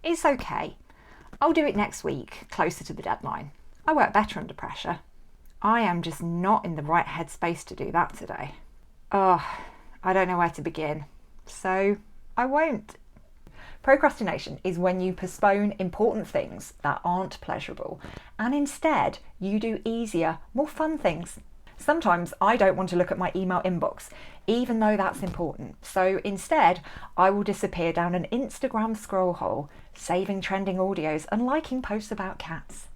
It's okay. I'll do it next week, closer to the deadline. I work better under pressure. I am just not in the right headspace to do that today. Oh, I don't know where to begin, so I won't. Procrastination is when you postpone important things that aren't pleasurable and instead you do easier, more fun things. Sometimes I don't want to look at my email inbox, even though that's important. So instead, I will disappear down an Instagram scroll hole, saving trending audios and liking posts about cats.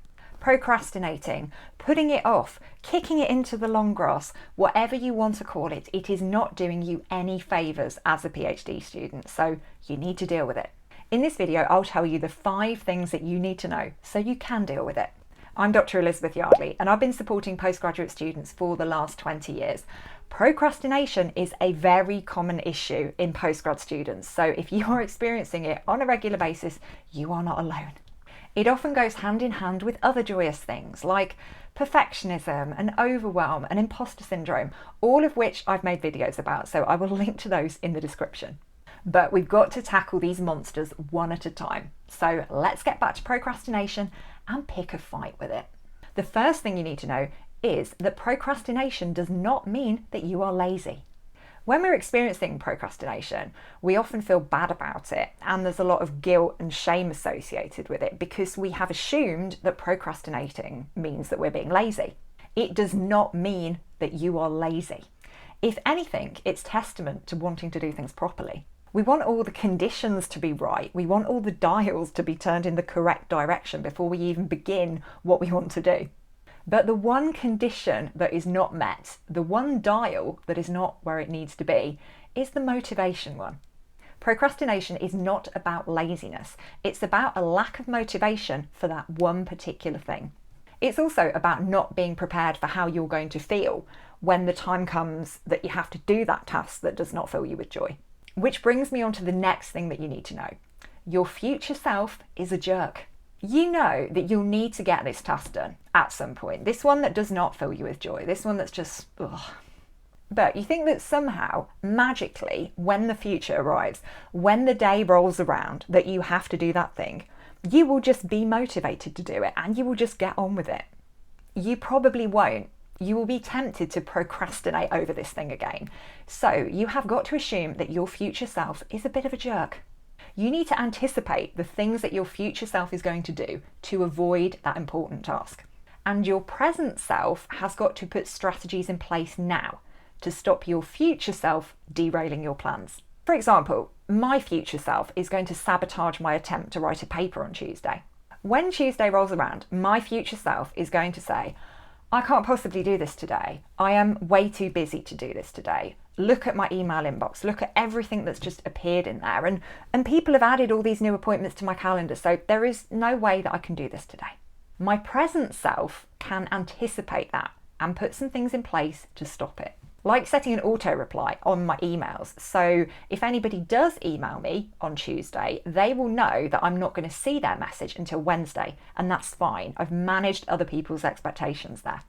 Procrastinating, putting it off, kicking it into the long grass, whatever you want to call it, it is not doing you any favours as a PhD student, so you need to deal with it. In this video, I'll tell you the 5 things that you need to know so you can deal with it. I'm Dr. Elizabeth Yardley and I've been supporting postgraduate students for the last 20 years. Procrastination is a very common issue in postgrad students, so if you are experiencing it on a regular basis, you are not alone. It often goes hand in hand with other joyous things like perfectionism and overwhelm and imposter syndrome, all of which I've made videos about, so I will link to those in the description. But we've got to tackle these monsters one at a time. So let's get back to procrastination and pick a fight with it. The first thing you need to know is that procrastination does not mean that you are lazy. When we're experiencing procrastination, we often feel bad about it, and there's a lot of guilt and shame associated with it because we have assumed that procrastinating means that we're being lazy. It does not mean that you are lazy. If anything, it's testament to wanting to do things properly. We want all the conditions to be right. We want all the dials to be turned in the correct direction before we even begin what we want to do. But the one condition that is not met, the one dial that is not where it needs to be, is the motivation one. Procrastination is not about laziness. It's about a lack of motivation for that one particular thing. It's also about not being prepared for how you're going to feel when the time comes that you have to do that task that does not fill you with joy. Which brings me on to the next thing that you need to know. Your future self is a jerk. You know that you'll need to get this task done at some point. This one that does not fill you with joy. This one that's just, ugh. But you think that somehow, magically, when the future arrives, when the day rolls around that you have to do that thing, you will just be motivated to do it and you will just get on with it. You probably won't. You will be tempted to procrastinate over this thing again. So you have got to assume that your future self is a bit of a jerk. You need to anticipate the things that your future self is going to do to avoid that important task. And your present self has got to put strategies in place now to stop your future self derailing your plans. For example, my future self is going to sabotage my attempt to write a paper on Tuesday. When Tuesday rolls around, my future self is going to say, I can't possibly do this today. I am way too busy to do this today. Look at my email inbox. Look at everything that's just appeared in there. And people have added all these new appointments to my calendar, so there is no way that I can do this today. My present self can anticipate that and put some things in place to stop it. Like setting an auto reply on my emails. So if anybody does email me on Tuesday, they will know that I'm not going to see their message until Wednesday, and that's fine. I've managed other people's expectations there.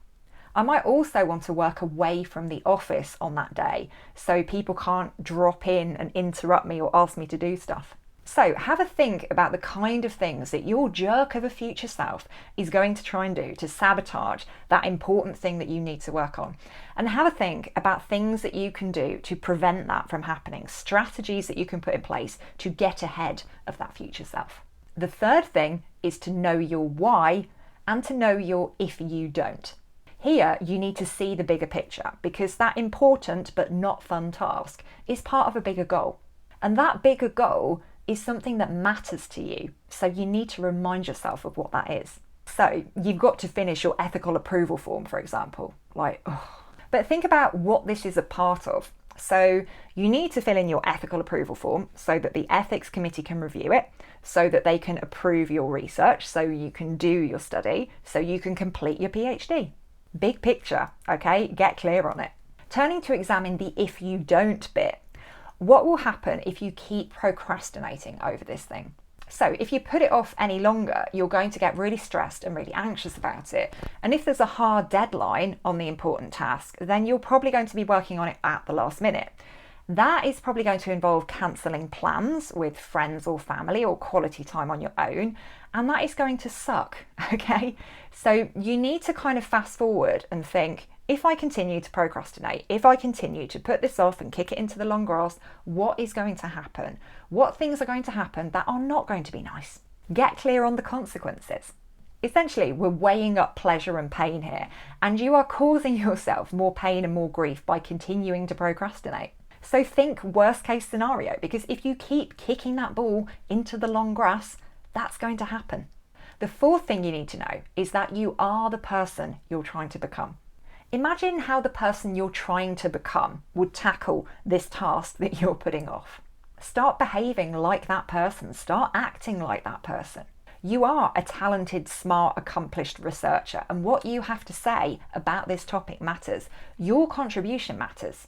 I might also want to work away from the office on that day so people can't drop in and interrupt me or ask me to do stuff. So have a think about the kind of things that your jerk of a future self is going to try and do to sabotage that important thing that you need to work on. And have a think about things that you can do to prevent that from happening, strategies that you can put in place to get ahead of that future self. The third thing is to know your why and to know your if you don't. Here, you need to see the bigger picture because that important but not fun task is part of a bigger goal. And that bigger goal is something that matters to you, so you need to remind yourself of what that is. So you've got to finish your ethical approval form, for example. But think about what this is a part of. So you need to fill in your ethical approval form so that the ethics committee can review it, so that they can approve your research, so you can do your study, so you can complete your PhD. Big picture, okay? Get clear on it. Turning to examine the if you don't bit. What will happen if you keep procrastinating over this thing? So if you put it off any longer, you're going to get really stressed and really anxious about it. And if there's a hard deadline on the important task, then you're probably going to be working on it at the last minute. That is probably going to involve cancelling plans with friends or family or quality time on your own, and that is going to suck, okay? So you need to kind of fast forward and think, if I continue to procrastinate, if I continue to put this off and kick it into the long grass, what is going to happen? What things are going to happen that are not going to be nice? Get clear on the consequences. Essentially, we're weighing up pleasure and pain here, and you are causing yourself more pain and more grief by continuing to procrastinate. So think worst case scenario, because if you keep kicking that ball into the long grass, that's going to happen. The fourth thing you need to know is that you are the person you're trying to become. Imagine how the person you're trying to become would tackle this task that you're putting off. Start behaving like that person. Start acting like that person. You are a talented, smart, accomplished researcher, and what you have to say about this topic matters. Your contribution matters.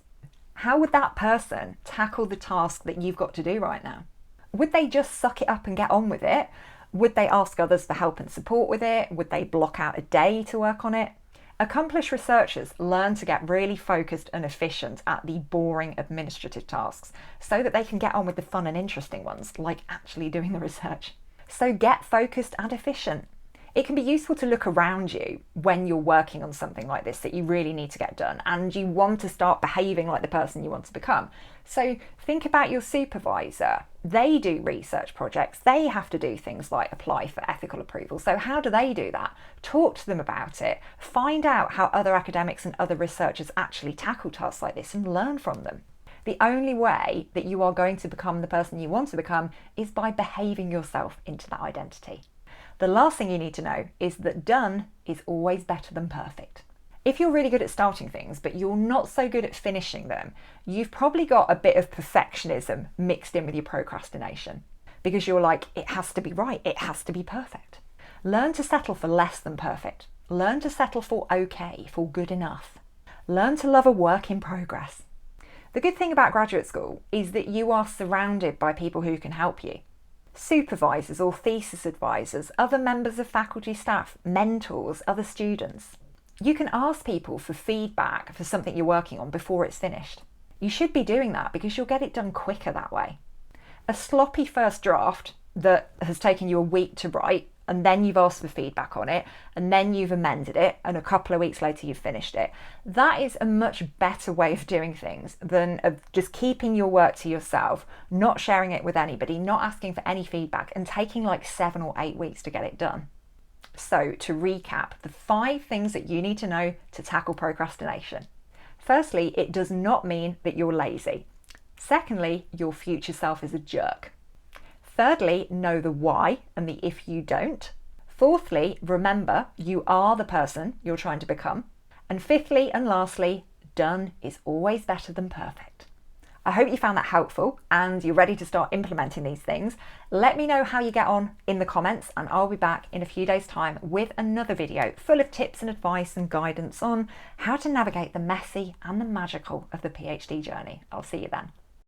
How would that person tackle the task that you've got to do right now? Would they just suck it up and get on with it? Would they ask others for help and support with it? Would they block out a day to work on it? Accomplished researchers learn to get really focused and efficient at the boring administrative tasks so that they can get on with the fun and interesting ones, like actually doing the research. So get focused and efficient. It can be useful to look around you when you're working on something like this that you really need to get done and you want to start behaving like the person you want to become. So think about your supervisor. They do research projects. They have to do things like apply for ethical approval. So how do they do that? Talk to them about it. Find out how other academics and other researchers actually tackle tasks like this and learn from them. The only way that you are going to become the person you want to become is by behaving yourself into that identity. The last thing you need to know is that done is always better than perfect. If you're really good at starting things, but you're not so good at finishing them, you've probably got a bit of perfectionism mixed in with your procrastination, because you're like, it has to be right, it has to be perfect. Learn to settle for less than perfect. Learn to settle for okay, for good enough. Learn to love a work in progress. The good thing about graduate school is that you are surrounded by people who can help you. Supervisors or thesis advisors, other members of faculty staff, mentors, other students. You can ask people for feedback for something you're working on before it's finished. You should be doing that because you'll get it done quicker that way. A sloppy first draft that has taken you a week to write, and then you've asked for feedback on it, and then you've amended it, and a couple of weeks later you've finished it. That is a much better way of doing things than of just keeping your work to yourself, not sharing it with anybody, not asking for any feedback, and taking like 7 or 8 weeks to get it done. So to recap, the 5 things that you need to know to tackle procrastination. Firstly, it does not mean that you're lazy. Secondly, your future self is a jerk. Thirdly, know the why and the if you don't. Fourthly, remember you are the person you're trying to become. And fifthly and lastly, done is always better than perfect. I hope you found that helpful and you're ready to start implementing these things. Let me know how you get on in the comments, and I'll be back in a few days' time with another video full of tips and advice and guidance on how to navigate the messy and the magical of the PhD journey. I'll see you then.